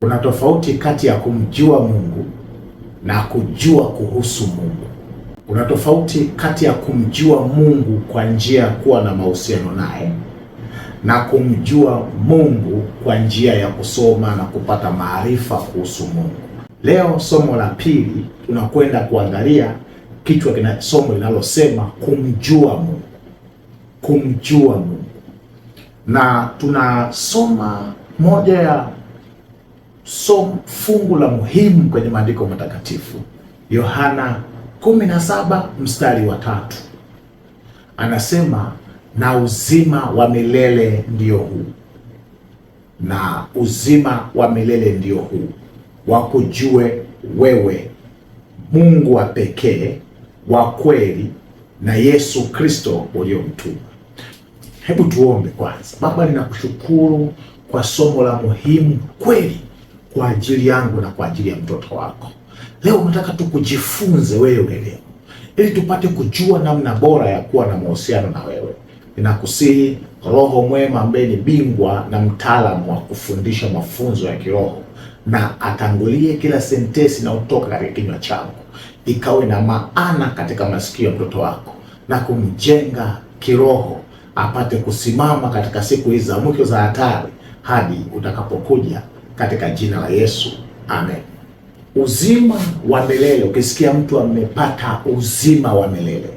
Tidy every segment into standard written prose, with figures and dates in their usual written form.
Kuna tofauti kati ya kumjua Mungu na kujua kuhusu Mungu. Kuna tofauti kati ya kumjua Mungu kwa njia ya kuwa na mahusiano naye na kumjua Mungu kwa njia ya kusoma na kupata maarifa kuhusu Mungu. Leo somo la pili tunakwenda kuangalia kichwa kina somo linalosema kumjua Mungu. Kumjua Mungu. Na tunasoma moja ya fungu la muhimu kwenye maandiko matakatifu. Yohana 17 mstari wa 3. Anasema, na uzima wa milele ndio huu. Na uzima wa milele ndio huu, wakujue wewe Mungu wa pekee wa kweli na Yesu Kristo uliyomtuma. Hebu tuombe kwanza. Baba, ninakushukuru kwa somo la muhimu kweli kwa ajili yangu na kwa ajili ya mtoto wako. Leo nataka tukujifunze wewe leo, ili tupate kujua namna bora ya kuwa na mahusiano na wewe. Ninakusihi Roho mwema ambaye ni bingwa na mtaalamu wa kufundisha mafunzo ya kiroho, na atangulie kila sentensi na utoka katika kinywa changu, ikawe na maana katika masikio ya mtoto wako na kumjenga kiroho, apate kusimama katika siku hizi za mwisho za hatari hadi utakapokuja, katika jina la Yesu, amen. Uzima wa milele. Ukisikia mtu amepata uzima wa milele,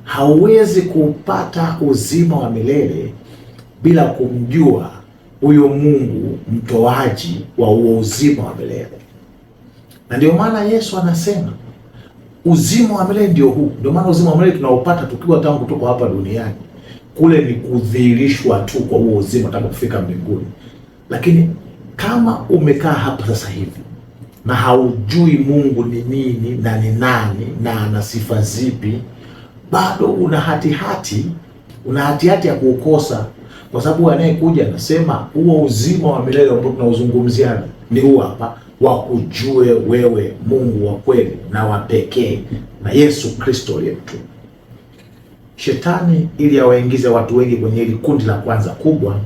hauwezi kupata uzima wa milele bila kumjua huyo Mungu mtoaji wa huo uzima wa milele. Na ndio maana Yesu anasema uzima wa milele ndio huu. Ndio maana uzima wa milele tunaopata tukiwa tangu tuko hapa duniani, kule ni kudhihirishwa tu kwa huo uzima tangu kufika mbinguni. Lakini kama umekaa hapa sasa hivi na haujui Mungu ni nini na ni nani na ana sifa zipi, bado una hatihati ya kuukosa, kwa sababu anayekuja anasema huo uzima wa milele ambao tunauzungumzia ni huu hapa, wakujue wewe Mungu wa kweli na wa pekee na Yesu Kristo aliyemtuma. Shetani, ili awaingize watu wengi kwenye hili kundi la kwanza kubwa,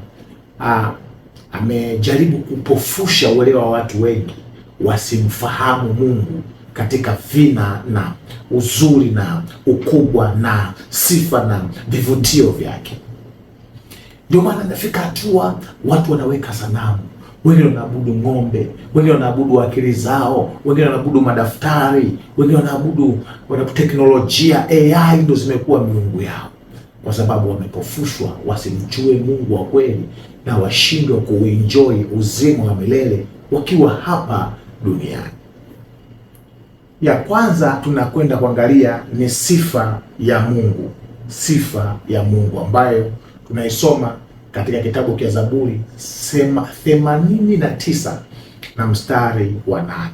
amejaribu kupofusha uelewa wa watu wengi wasimfahamu Mungu katika vina na uzuri na ukubwa na sifa na vivutio vyake. Ndio maana nafika hatua watu wanaweka sanamu, wengine wanaabudu ng'ombe, wengine wanaabudu akili zao, wengine wanaabudu madaftari, wengine wanaabudu teknolojia. AI ndio zimekuwa miungu yao, kwa sababu wamepofushwa wasimjue Mungu wa kweli na washindwe kuenjoy uzima wa milele wakiwa hapa duniani. Ya kwanza tunakwenda kuangalia ni sifa ya Mungu. Sifa ya Mungu ambayo tunaisoma katika kitabu cha Zaburi 89 na mstari wa 8.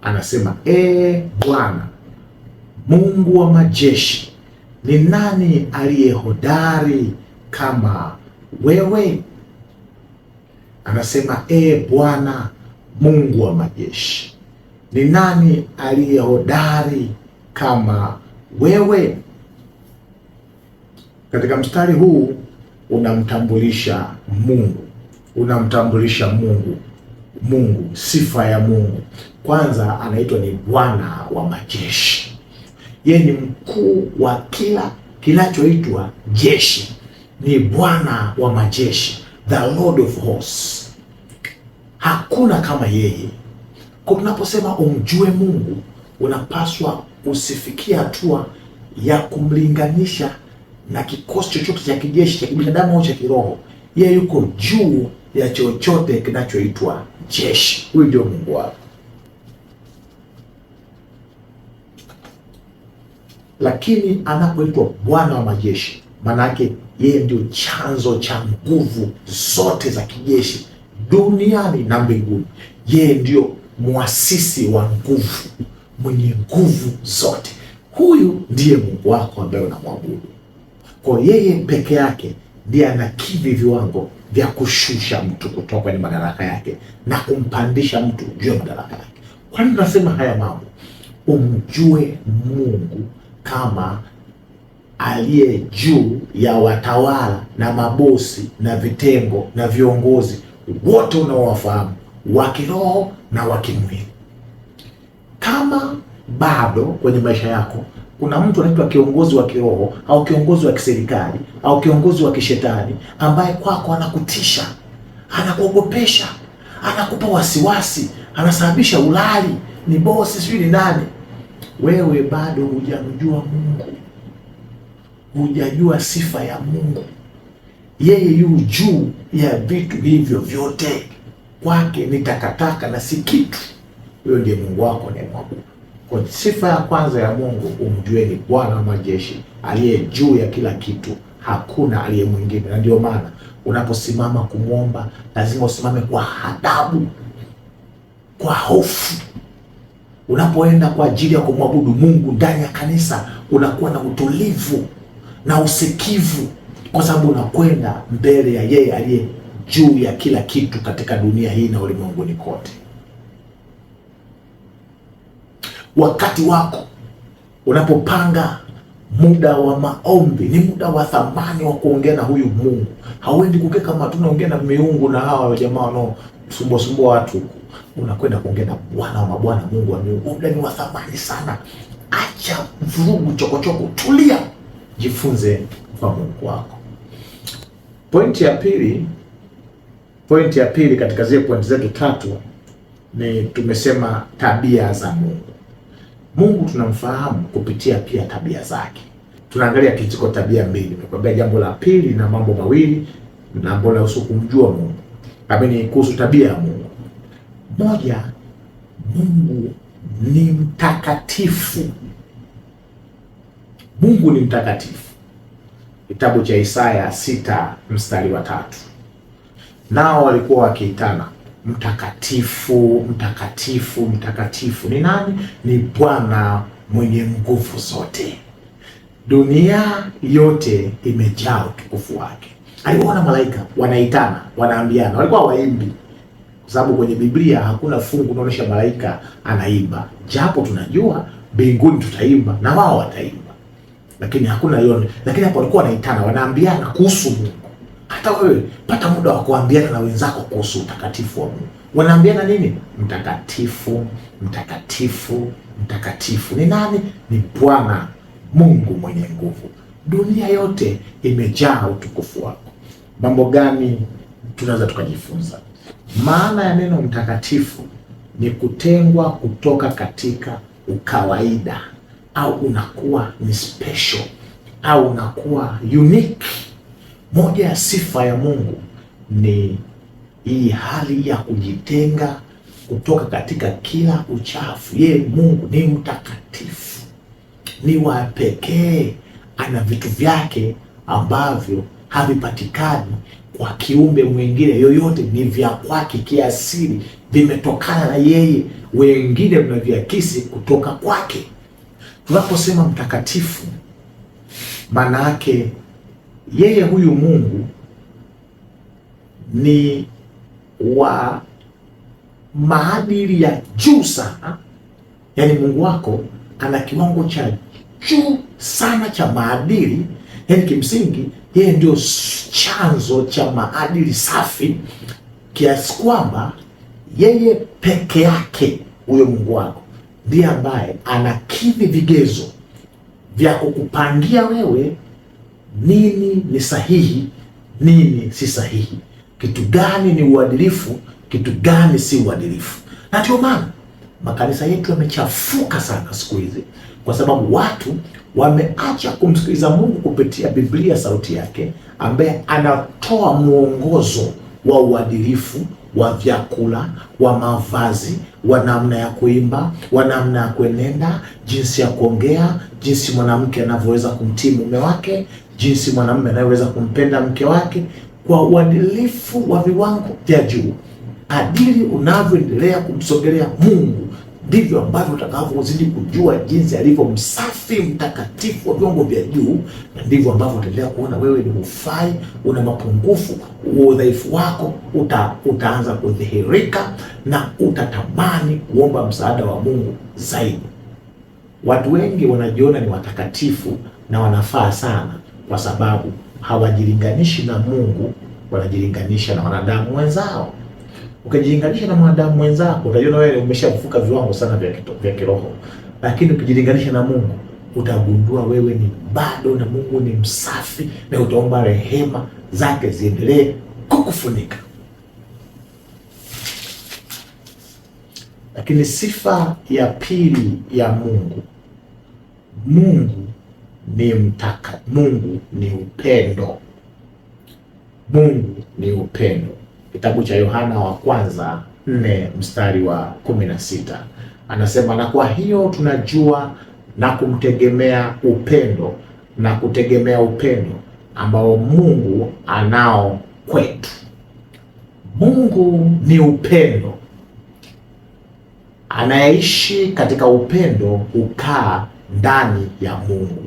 Anasema, Bwana Mungu wa majeshi, ni nani aliye hodari kama wewe? Anasema, Bwana Mungu wa majeshi, ni nani aliye hodari kama wewe? Katika mstari huu unamtambulisha Mungu, sifa ya Mungu. Kwanza anaitwa ni Bwana wa majeshi. Yeye ni mkuu wa kila kinachoitwa jeshi, ni Bwana wa majeshi, the Lord of hosts. Hakuna kama yeye. Kwa tunaposema umjue Mungu, unapaswa usifikia hatua ya kumlinganisha na kikosi chochote cha kijeshi cha kibinadamu au cha kiroho. Yeye yuko juu ya chochote kinachoitwa jeshi. Huyu ndio Mungu wako. Lakini anapoitwa Bwana wa majeshi, maana yake yeye ndio chanzo cha nguvu zote za kijeshi duniani na mbinguni. Yeye ndio muasisi wa nguvu, mwenye nguvu zote. Huyu ndiye Mungu wako ambaye unamwabudu. Kwa yeye peke yake ndiye anakidhi viwango vya kushusha mtu kutoka kwenye madaraka yake na kumpandisha mtu juu ya madaraka yake. Kwa nini tunasema haya mambo? Umjue Mungu kama aliye juu ya watawala na mabosi na vitengo na viongozi wote unaowafahamu, wa kiroho na wa kimwili. Kama bado kwenye maisha yako kuna mtu anaitwa kiongozi wa kiroho au kiongozi wa kiserikali au kiongozi wa kishetani ambaye kwako anakutisha, anakuogopesha, anakupa wasiwasi, anasababisha ulali, ni bosi sijui ni nani, wewe bado hujamjua Mungu, hujajua sifa ya Mungu. Yeye yu juu ya vitu hivyo vyote, kwake ni takataka na si kitu. Huyo ndiye Mungu wako unayemwabudu. Kwa sifa ya kwanza ya Mungu, umjue ni Bwana wa majeshi aliye juu ya kila kitu, hakuna aliye mwingine. Na ndio maana unaposimama kumwomba lazima usimame kwa adabu, kwa hofu. Unapoenda kwa ajili ya kumwabudu Mungu ndani ya kanisa, unakuwa na utulivu na usikivu, kwa sababu unakwenda mbele ya yeye aliye juu ya kila kitu katika dunia hii na ulimwenguni kote. Wakati wako unapopanga muda wa maombi ni muda wa thamani wa kuongea na huyu Mungu. Hauendi kukaa kama tunaongea na miungu na hawa jamaa wanaosumbua watu. Unakwenda kuongea na Bwana wa mabwana, Mungu wa miungu. Muda ni wa thamani sana. Acha vurugu, chokochoko, tulia, jifunze kwa Mungu wako. Pointi ya pili katika zile pointi zetu tatu ni tumesema tabia za Mungu. Mungu tunamfahamu kupitia pia tabia zake. Tunaangalia kiziko tabia mbili. Nimekwambia jambo la pili na mambo mawili na mambo la usu kumjua Mungu. Amini kuhusu tabia ya Mungu. Moja, Mungu ni mtakatifu. Mungu ni mtakatifu. Kitabu cha Isaya 6:3. Nao walikuwa wakiitana mtakatifu, mtakatifu, mtakatifu. Ni nani? Ni Bwana mwenye nguvu zote. Dunia yote imejaa utukufu wake. Aliwaona malaika wanaitana, wanaambiana. Walikuwa waimbi, kwa sababu kwenye Biblia hakuna fungu unaonyesha malaika anaimba. Japo tunajua mbinguni tutaimba na wao wataimba, lakini hakuna yote. Lakini hapo walikuwa wanaitana, wanaambiana kuhusu Mungu. Hata wewe pata muda wa kuambiana na wenzako kuhusu utakatifu wa Mungu. Wanaambiana nini? Mtakatifu, mtakatifu, mtakatifu. Ni nani? Ni Bwana Mungu mwenye nguvu. Dunia yote imejaa utukufu wako. Mambo gani tunaweza tukajifunza? Maana ya neno mtakatifu ni kutengwa kutoka katika ukawaida, au unakuwa ni special, au unakuwa unique. Moja ya sifa ya Mungu ni hii hali ya kujitenga kutoka katika kila uchafu. Yeye Mungu ni mtakatifu, ni wa pekee, ana vitu vyake ambavyo havipatikani kwa kiumbe mwingine yoyote, ni vya kwake kiasili, vimetokana na yeye, wengine tunaviakisi kutoka kwake. Tunaposema mtakatifu, maana yake yeye huyu Mungu ni wa maadili ya juu sana. Yaani Mungu wako ana kiwango cha juu sana cha maadili. Yaani kimsingi yeye ndio chanzo cha maadili safi, kiasi kwamba yeye peke yake, huyo Mungu wako ndiye ambaye anakidhi vigezo vya kukupangia wewe nini ni sahihi, nini si sahihi, kitu gani ni uadilifu, kitu gani si uadilifu. Na ndio maana makanisa yetu yamechafuka sana siku hizi, kwa sababu watu wameacha kumsikiliza Mungu kupitia Biblia, sauti yake, ambaye anatoa mwongozo wa uadilifu, wa vyakula, wa mavazi, wa namna ya kuimba, wa namna ya kuenenda, jinsi ya kuongea, jinsi mwanamke anavyoweza kumtii mume wake, jinsi mwanamume anayeweza kumpenda mke wake, kwa uadilifu wa viwango vya juu. Kadiri unavyoendelea kumsogelea Mungu, ndivyo ambavyo utakavyozidi kujua jinsi alivyo msafi, mtakatifu wa viwango vya juu, na ndivyo ambavyo utaendelea kuona wewe ni hufai, una mapungufu, udhaifu wako utaanza kudhihirika, na utatamani kuomba msaada wa Mungu zaidi. Watu wengi wanajiona ni watakatifu na wanafaa sana, kwa sababu hawajilinganishi na Mungu, wanajilinganisha na wanadamu wenzao. Ukijilinganisha na mwanadamu mwenzako, utajiona wewe umeshavuka viwango sana vya kiroho. Lakini ukijilinganisha na Mungu, utagundua wewe ni bado, na Mungu ni msafi, na utaomba rehema zake ziendelee kukufunika. Lakini sifa ya pili ya Mungu, Mungu ni Mungu ni upendo. Mungu ni upendo. Kitabu cha Yohana wa kwanza 4 mstari wa 16 anasema, na kwa hiyo tunajua na kumtegemea upendo, na kutegemea upendo ambao Mungu anao kwetu. Mungu ni upendo. Anayeishi katika upendo hukaa ndani ya Mungu,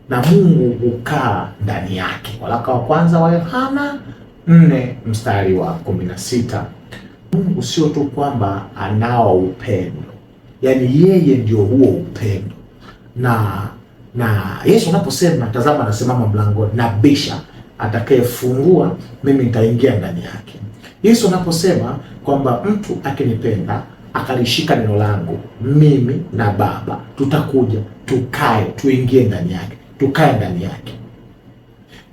na Mungu hukaa ndani yake. Waraka wa kwanza wa Yohana 4 mstari wa 16. Mungu sio tu kwamba anao upendo, yaani yeye ndio huo upendo. Na Yesu anaposema, tazama anasimama mlangoni nabisha, atakayefungua mimi nitaingia ndani yake. Yesu anaposema kwamba mtu akinipenda akalishika neno langu, mimi na Baba tutakuja tukae, tuingie ndani yake, tukae ndani yake.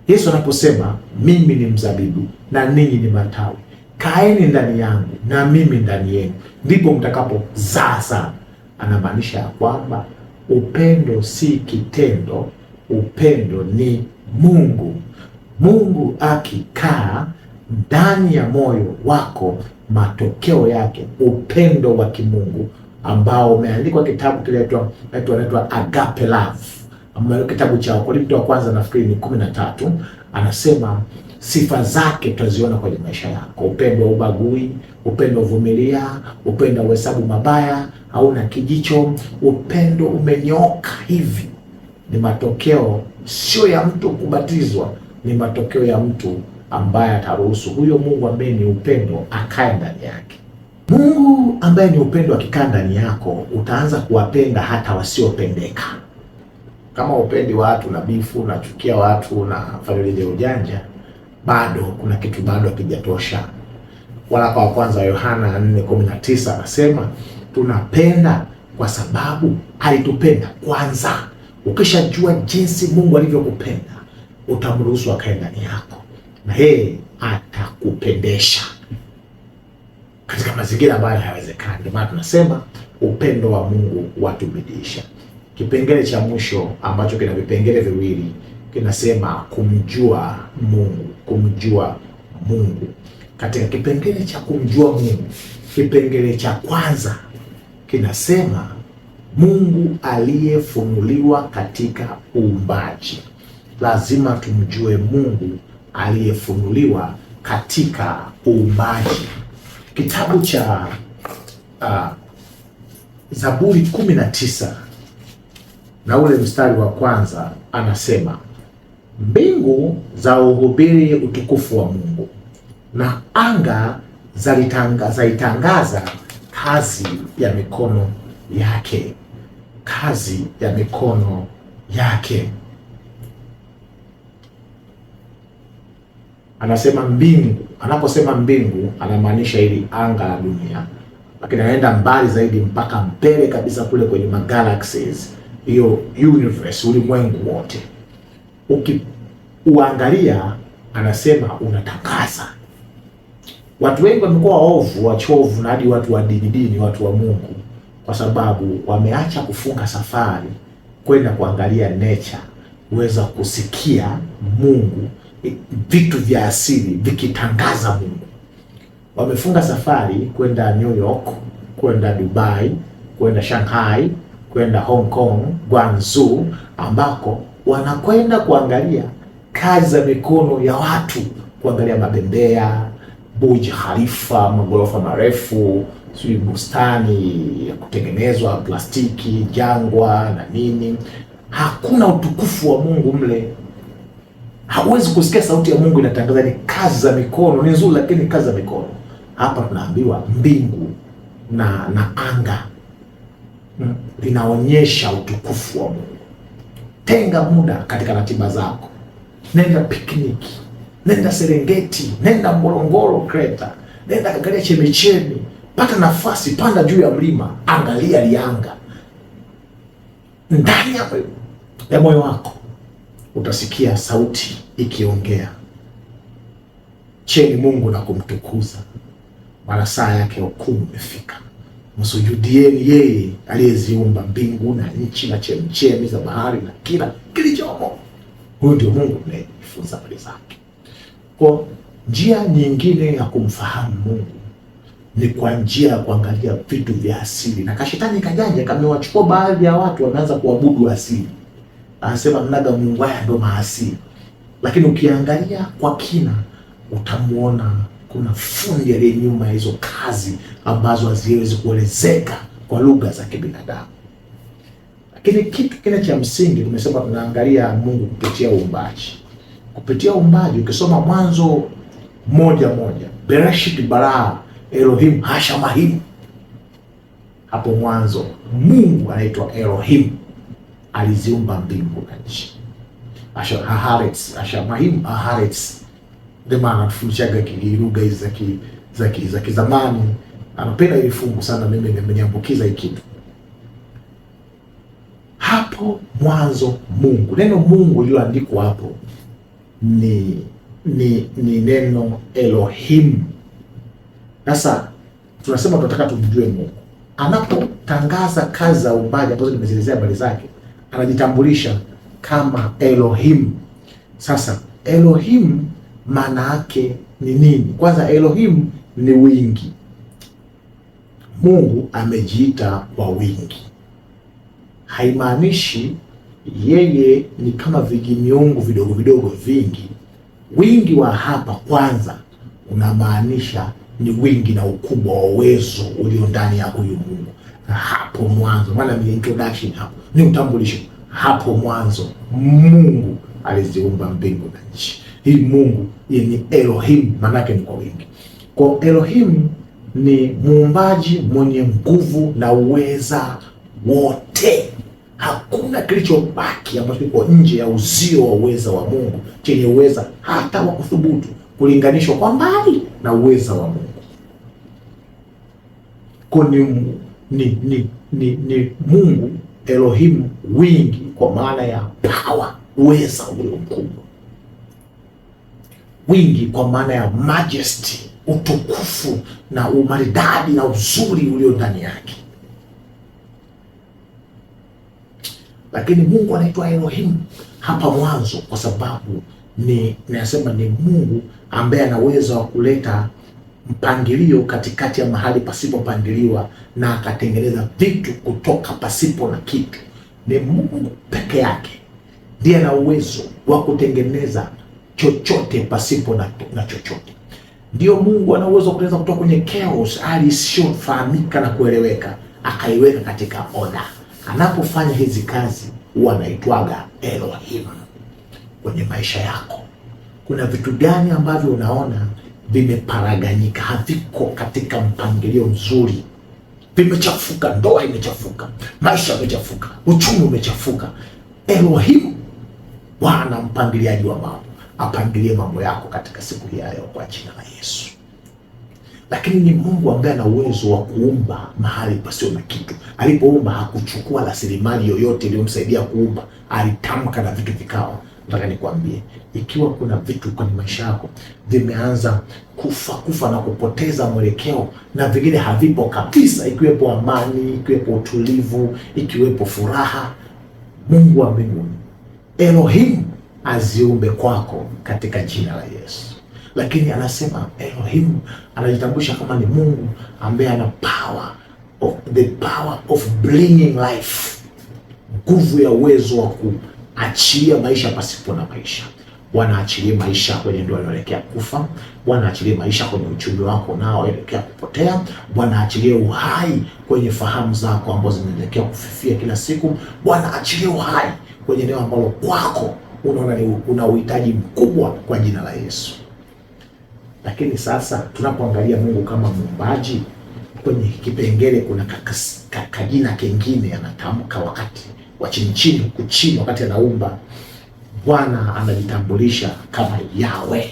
Yesu anaposema mimi ni mzabibu na ninyi ni matawi, kaeni ndani yangu na mimi ndani yenu, ndipo mtakapozaa sana. Anamaanisha ya kwamba upendo si kitendo, upendo ni Mungu. Mungu akikaa ndani ya moyo wako, matokeo yake upendo wa kimungu ambao umeandikwa kitabu kile inaitwa agape love, ambayo kitabu cha Wakorintho wa kwanza nafikiri ni 13, anasema sifa zake tutaziona kwenye maisha yako. Upendo wa ubagui, upendo uvumilia, upendo uhesabu mabaya, hauna kijicho, upendo umenyoka hivi. Ni matokeo sio ya mtu kubatizwa, ni matokeo ya mtu ambaye ataruhusu huyo Mungu ambaye ni upendo akae ndani yake. Mungu ambaye ni upendo akikaa ndani yako, utaanza kuwapenda hata wasiopendeka. Kama upendi watu na bifu, unachukia watu na familia ujanja, bado kuna kitu bado hakijatosha. Waraka wa kwanza wa Yohana 4:19 anasema tunapenda kwa sababu alitupenda kwanza. Ukishajua jinsi Mungu alivyokupenda, utamruhusu akae ndani yako, na yeye atakupendesha katika mazingira ambayo hayawezekani. Ndio maana tunasema upendo wa Mungu watubidisha. Kipengele cha mwisho ambacho kina vipengele viwili kinasema kumjua Mungu. Kumjua Mungu. Katika kipengele cha kumjua Mungu, kipengele cha kwanza kinasema Mungu aliyefunuliwa katika uumbaji. Lazima tumjue Mungu aliyefunuliwa katika uumbaji. Kitabu cha Zaburi 19 na ule mstari wa kwanza anasema, mbingu za uhubiri utukufu wa Mungu, na anga zaitangaza kazi ya mikono yake. Kazi ya mikono yake. Anasema mbingu. Anaposema mbingu anamaanisha ili anga la dunia, lakini anaenda mbali zaidi mpaka mbele kabisa kule kwenye magalaxies, hiyo universe, ulimwengu wote. Ukiangalia anasema unatangaza. Watu wengi wamekuwa waovu, wachovu, na hadi watu wa dini, watu wa Mungu, kwa sababu wameacha kufunga safari kwenda kuangalia nature, uweza kusikia Mungu, vitu vya asili vikitangaza Mungu. Wamefunga safari kwenda New York, kwenda Dubai, kwenda Shanghai, kwenda Hong Kong, Guangzhou, ambako wanakwenda kuangalia kazi za mikono ya watu, kuangalia mabembea, Burj Khalifa, magorofa marefu, sijui bustani ya kutengenezwa plastiki, jangwa na nini. Hakuna utukufu wa Mungu mle. Hauwezi kusikia sauti ya Mungu inatangaza. Ni kazi za mikono, ni nzuri, lakini kazi za mikono. Hapa tunaambiwa mbingu na anga linaonyesha utukufu wa Mungu. Tenga muda katika ratiba zako. Nenda pikniki, nenda Serengeti, nenda Ngorongoro Kreta, nenda kaangalia chemichemi, pata nafasi, panda juu ya mlima, angalia lianga. Ndani ya moyo wako utasikia sauti ikiongea, cheni Mungu na kumtukuza, maana saa yake ya hukumu imefika. Msujudieni yeye aliyeziumba mbingu na nchi na chemchemi za bahari na kila kilichomo. Huyu ndio Mungu tunayejifunza habari zake. Kwa njia nyingine ya kumfahamu Mungu ni kwa njia ya kuangalia vitu vya asili. Na kashetani kajanja kamewachukua baadhi ya watu wameanza kuabudu asili. Anasema mnaga Mungu haya ndio maasili. Lakini ukiangalia kwa kina utamuona kuna fundi aliye nyuma ya hizo kazi ambazo haziwezi kuelezeka kwa lugha za kibinadamu. Lakini kitu kile cha msingi tumesema tunaangalia Mungu kupitia uumbaji. Kupitia uumbaji ukisoma Mwanzo 1:1, Bereshit bara Elohim Hashamahim. Hapo mwanzo Mungu anaitwa Elohim aliziumba mbingu na nchi. Hashamahim Aharetz. Ndio maana tufundishaga lugha hizi za kizamani. Anapenda ile fungu sana, mimi nimeniambukiza hiki kitu. Hapo mwanzo Mungu. Neno Mungu lililoandikwa hapo ni neno Elohim. Sasa tunasema tunataka tumjue Mungu. Anapotangaza kazi za uumbaji ambazo nimezielezea habari zake, anajitambulisha kama Elohim. Sasa Elohim maana yake ni nini? Kwanza Elohim ni wingi. Mungu amejiita kwa wingi. Haimaanishi yeye ni kama vijimiungu vidogo vidogo vingi. Wingi wa hapa kwanza unamaanisha ni wingi na ukubwa wa uwezo ulio ndani ya huyu Mungu. Hapo mwanzo, maana ni introduction hapo, ni utambulisho. Hapo mwanzo Mungu aliziumba mbingu na nchi. Hii Mungu ni Elohim, maana yake ni kwa wingi. Kwa Elohim ni muumbaji mwenye nguvu na uweza wote. Hakuna kilichobaki ambacho kiko nje ya uzio wa uweza wa Mungu, chenye uweza hata wa kuthubutu kulinganishwa kwa mbali na uweza wa Mungu. Kwa ni Mungu Elohim wingi, kwa maana ya power, uweza ule mkubwa. Wingi kwa maana ya majesty, utukufu na umaridadi na uzuri ulio ndani yake. Lakini Mungu anaitwa Elohim hapa mwanzo kwa sababu nasema ni Mungu ambaye ana uwezo wa kuleta mpangilio katikati ya mahali pasipopangiliwa na akatengeneza vitu kutoka pasipo na kitu. Ni Mungu peke yake ndiye ana uwezo wa kutengeneza chochote pasipo na chochote. Ndio Mungu ana uwezo wa kutengeneza kutoka kwenye chaos, hali isiyofahamika na kueleweka, akaiweka katika order. Anapofanya hizi kazi huwa anaitwaga Elohim. Kwenye maisha yako kuna vitu gani ambavyo unaona vimeparaganyika, haviko katika mpangilio mzuri, vimechafuka? Ndoa imechafuka, maisha yamechafuka, uchumi umechafuka. Elohim, Bwana mpangiliaji wa mambo, apangilie mambo yako katika siku hii leo kwa jina la Yesu. Lakini ni Mungu ambaye ana uwezo wa kuumba mahali pasio na kitu. Alipoumba hakuchukua rasilimali yoyote iliyomsaidia kuumba, alitamka na vitu vikawa. Nataka nikwambie, ikiwa kuna vitu kwenye maisha yako vimeanza kufa na kupoteza mwelekeo na vingine havipo kabisa, ikiwepo amani, ikiwepo utulivu, ikiwepo furaha, Mungu wa mbinguni Elohim aziumbe kwako katika jina la Yesu. Lakini anasema Elohim anajitambulisha kama ni Mungu ambaye ana the power of bringing life, nguvu ya uwezo wa kuachilia maisha pasipo na maisha. Bwana achilie maisha kwenye ndoa inaelekea kufa. Bwana achilie maisha kwenye uchumi wako unaoelekea kupotea. Bwana achilie uhai kwenye fahamu zako ambazo zinaelekea kufifia kila siku. Bwana achilie uhai kwenye eneo ambalo kwako unaona una uhitaji mkubwa kwa jina la Yesu. Lakini sasa tunapoangalia Mungu kama muumbaji, kwenye kipengele kuna kajina kengine anatamka wakati wa chini huku chini, wakati anaumba. Bwana anajitambulisha kama Yahweh.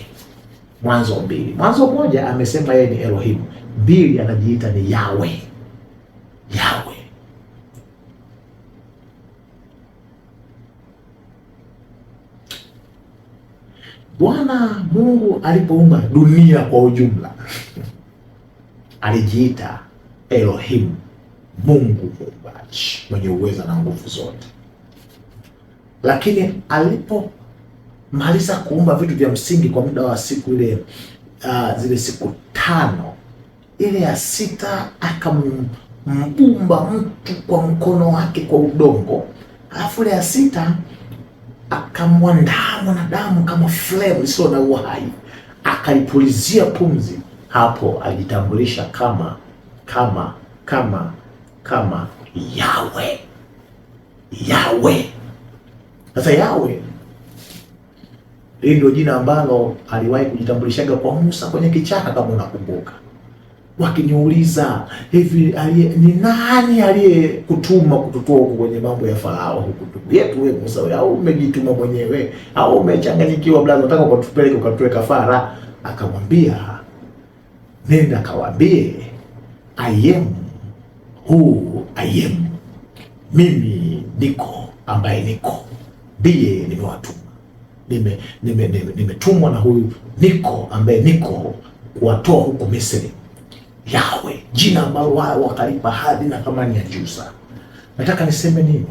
Mwanzo 2. Mwanzo 1 amesema yeye ni Elohim, 2 anajiita ni Yahweh. Yahweh. Bwana Mungu alipoumba dunia kwa ujumla alijiita Elohim, Mungu muumbaji mwenye uweza na nguvu zote. Lakini alipomaliza kuumba vitu vya msingi kwa muda wa siku ile, zile siku 5, ile ya 6 akamumba mtu kwa mkono wake kwa udongo, alafu ile ya 6 akamwandaa mwanadamu kama flame isiyo na uhai, akalipulizia pumzi. Hapo alitambulisha kama Yahweh. Yahweh. Sasa Yahweh hili ndio jina ambalo aliwahi kujitambulishaga kwa Musa kwenye kichaka, kama unakumbuka. Wakiniuliza hivi, ni nani aliyekutuma kututoa huko kwenye mambo ya Farao huku yetu, wewe Musa, au umejituma mwenyewe au umechanganyikiwa blaza, unataka ukatupeleke ukatoe kafara? Akamwambia, nenda kawaambie I am who I am, mimi niko ambaye niko, ndiye nimewatuma. Nimetumwa na huyu niko ambaye niko kuwatoa huko Misri. Yahweh, jina ambalo wao wakalipa hadhi na thamani ya juu sana. Nataka niseme nini?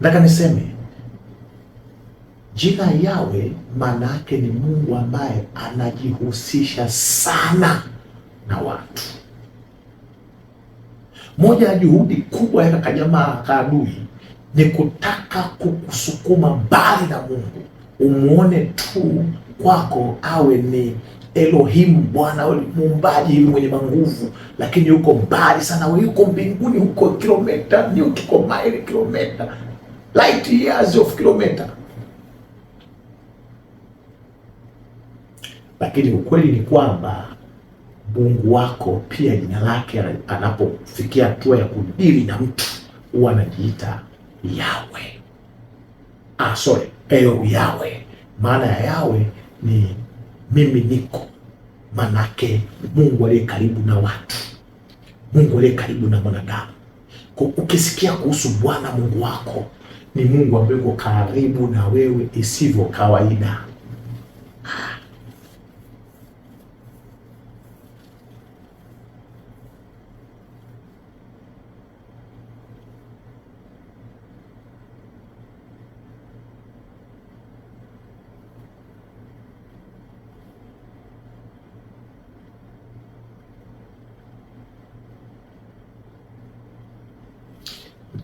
Nataka niseme jina Yahweh maana yake ni Mungu ambaye anajihusisha sana na watu. Moja ya juhudi kubwa ya kaka jamaa kaadui ni kutaka kukusukuma mbali na Mungu, umuone tu kwako awe ni Elohim, Bwana muumbaji hivi mwenye nguvu, lakini yuko mbali sana. Wewe yuko mbinguni huko, kilomita ni uko maili, kilomita, light years of kilomita. Lakini ukweli ni kwamba Mungu wako pia jina lake anapofikia hatua ya kudili na mtu huwa anajiita Yahweh. Yahweh. Maana ya Yahweh ni mimi niko, manake Mungu aliye karibu na watu, Mungu aliye karibu na mwanadamu. Ukisikia kuhusu Bwana Mungu wako, ni Mungu ambaye yuko karibu na wewe isivyo kawaida.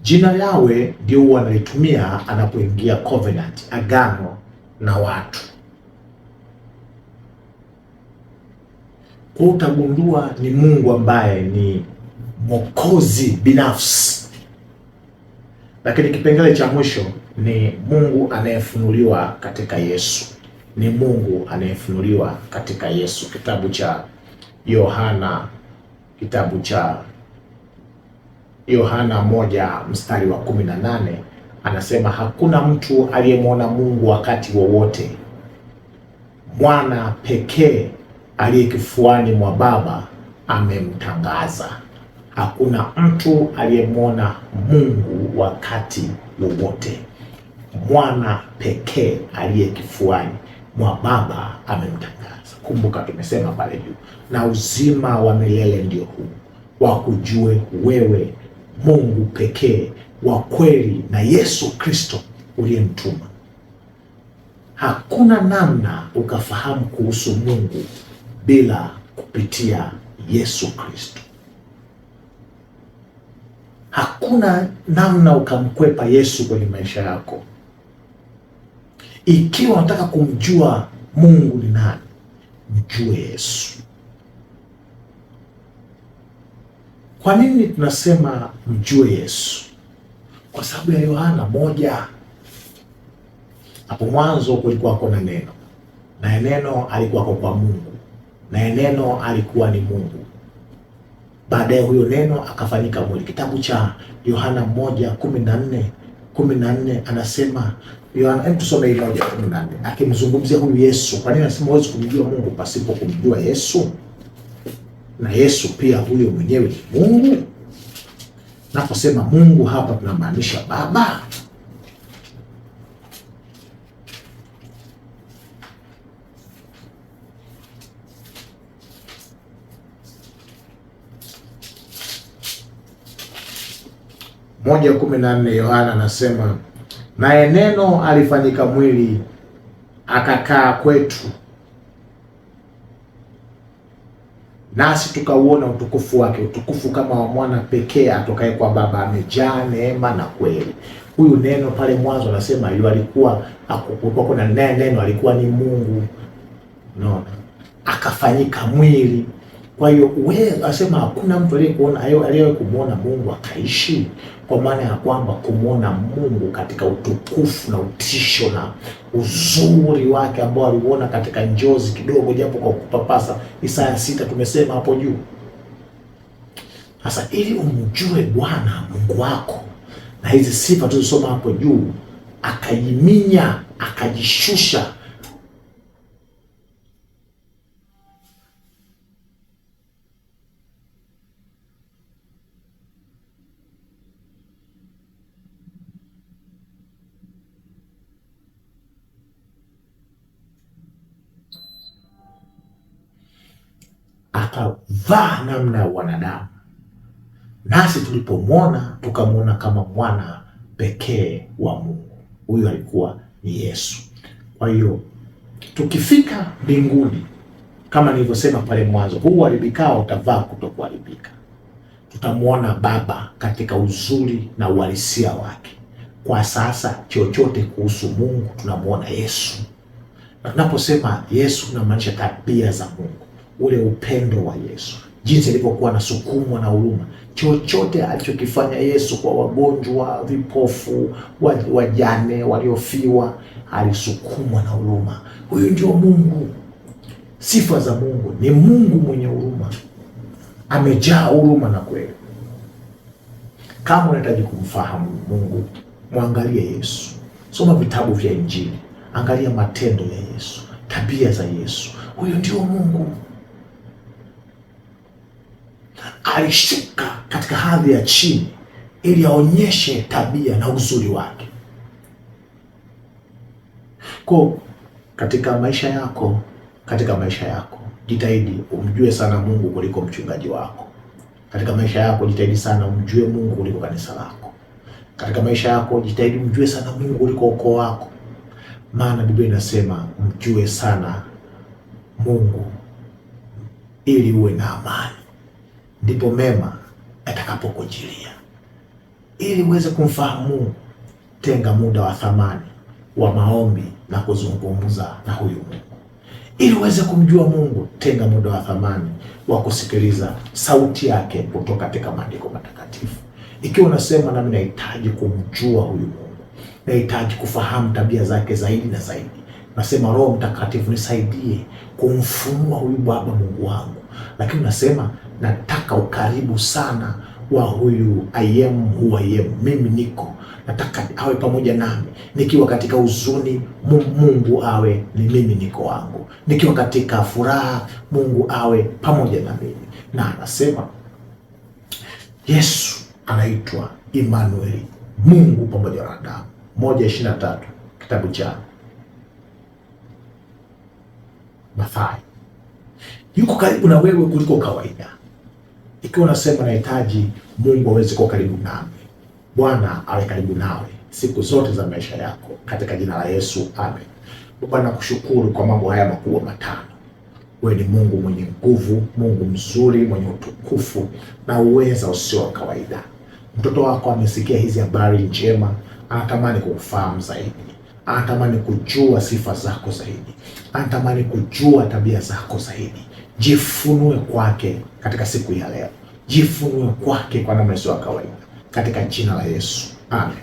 Jina Yahweh ndio huwa analitumia anapoingia covenant, agano na watu. Kwa utagundua ni Mungu ambaye ni Mwokozi binafsi. Lakini kipengele cha mwisho ni Mungu anayefunuliwa katika Yesu. Ni Mungu anayefunuliwa katika Yesu. Kitabu cha Yohana 1:18 anasema, hakuna mtu aliyemwona Mungu wakati wowote. Mwana pekee aliye kifuani mwa Baba amemtangaza. Hakuna mtu aliyemwona Mungu wakati wowote. Mwana pekee aliye kifuani mwa Baba amemtangaza. Kumbuka tumesema pale juu, na uzima wa milele ndio huu, wakujue wewe Mungu pekee wa kweli na Yesu Kristo uliyemtuma. Hakuna namna ukafahamu kuhusu Mungu bila kupitia Yesu Kristo. Hakuna namna ukamkwepa Yesu kwenye maisha yako. Ikiwa unataka kumjua Mungu ni nani, mjue Yesu. Kwa nini tunasema mjue Yesu? Kwa sababu ya Yohana 1, hapo mwanzo kulikuwa na neno, na neno alikuwa kwa Mungu, na neno alikuwa ni Mungu. Baadaye huyo neno akafanyika mwili. Kitabu cha Yohana 1:14 14 anasema Yohana, hebu tusome hii 1:14 akimzungumzia huyu Yesu. Kwa nini anasema huwezi kumjua Mungu pasipo kumjua Yesu? Na Yesu pia huyo mwenyewe ni Mungu. Naposema Mungu hapa tunamaanisha Baba. Moja 14 Yohana anasema, naye neno alifanyika mwili akakaa kwetu, nasi tukauona utukufu wake, utukufu kama wa mwana pekee atokaye kwa Baba, amejaa neema na kweli. Huyu neno pale mwanzo anasema yule alikuwa kuna neno alikuwa ni Mungu, unaona, akafanyika mwili. Kwa hiyo wewe asema hakuna mtu aliyewahi kumuona Mungu akaishi, kwa maana ya kwamba kumuona Mungu katika utukufu na utisho na uzuri wake ambao aliuona katika njozi kidogo, japo kwa kupapasa. Isaya 6 tumesema hapo juu. Sasa ili umjue Bwana Mungu wako na hizi sifa tulizosoma hapo juu, akajiminya, akajishusha, akavaa namna ya wanadamu, nasi tulipomwona tukamwona kama mwana pekee wa Mungu. Huyu alikuwa ni Yesu. Kwa hiyo tukifika mbinguni, kama nilivyosema pale mwanzo, huu uharibikao utavaa kutokuharibika. Tutamwona Baba katika uzuri na uhalisia wake. Kwa sasa chochote kuhusu Mungu tunamwona Yesu, na tunaposema Yesu tunamaanisha tabia za Mungu, ule upendo wa Yesu, jinsi alivyokuwa anasukumwa na huruma. Chochote alichokifanya Yesu kwa wagonjwa, vipofu, wajane, waliofiwa, alisukumwa na huruma. Huyu ndio Mungu. Sifa za Mungu ni Mungu mwenye huruma, amejaa huruma na kweli. Kama unahitaji kumfahamu Mungu, mwangalie Yesu. Soma vitabu vya Injili, angalia matendo ya Yesu, tabia za Yesu. Huyo ndio Mungu. Alishuka katika hadhi ya chini ili aonyeshe tabia na uzuri wake. Kwa katika maisha yako jitahidi umjue sana Mungu kuliko mchungaji wako. Katika maisha yako jitahidi sana umjue Mungu kuliko kanisa lako. Katika maisha yako jitahidi umjue sana Mungu kuliko ukoo wako. Maana Biblia inasema mjue sana Mungu ili uwe na amani, ndipo mema atakapokujilia. Ili uweze kumfahamu Mungu, tenga muda wa thamani wa maombi na kuzungumza na huyu Mungu. Ili uweze kumjua Mungu, tenga muda wa thamani wa kusikiliza sauti yake kutoka katika maandiko matakatifu. Ikiwa unasema nami nahitaji kumjua huyu Mungu, nahitaji kufahamu tabia zake zaidi na zaidi, nasema Roho Mtakatifu nisaidie kumfunua huyu Baba Mungu wangu. Lakini nasema nataka ukaribu sana wa huyu I am who I am. Mimi niko, nataka awe pamoja nami. Nikiwa katika huzuni, Mungu awe ni mimi niko wangu. Nikiwa katika furaha, Mungu awe pamoja na mimi. Na anasema Yesu anaitwa Emmanuel, Mungu pamoja na wanadamu. 1:23 kitabu cha Mathayo. Yuko karibu na wewe kuliko kawaida. Ikiwa unasema nahitaji Mungu aweze kuwa karibu nami, Bwana awe karibu nawe siku zote za maisha yako, katika jina la Yesu, amen. Baba, nakushukuru kwa mambo haya makubwa matano. Wewe ni Mungu mwenye nguvu, Mungu mzuri, mwenye utukufu na uweza usio wa kawaida. Mtoto wako amesikia hizi habari njema, anatamani kukufahamu zaidi, anatamani kujua sifa zako zaidi, anatamani kujua tabia zako zaidi. Jifunue kwake katika siku ya leo, jifunue kwake kwa namna isiyo ya kawaida, katika jina la Yesu, amen.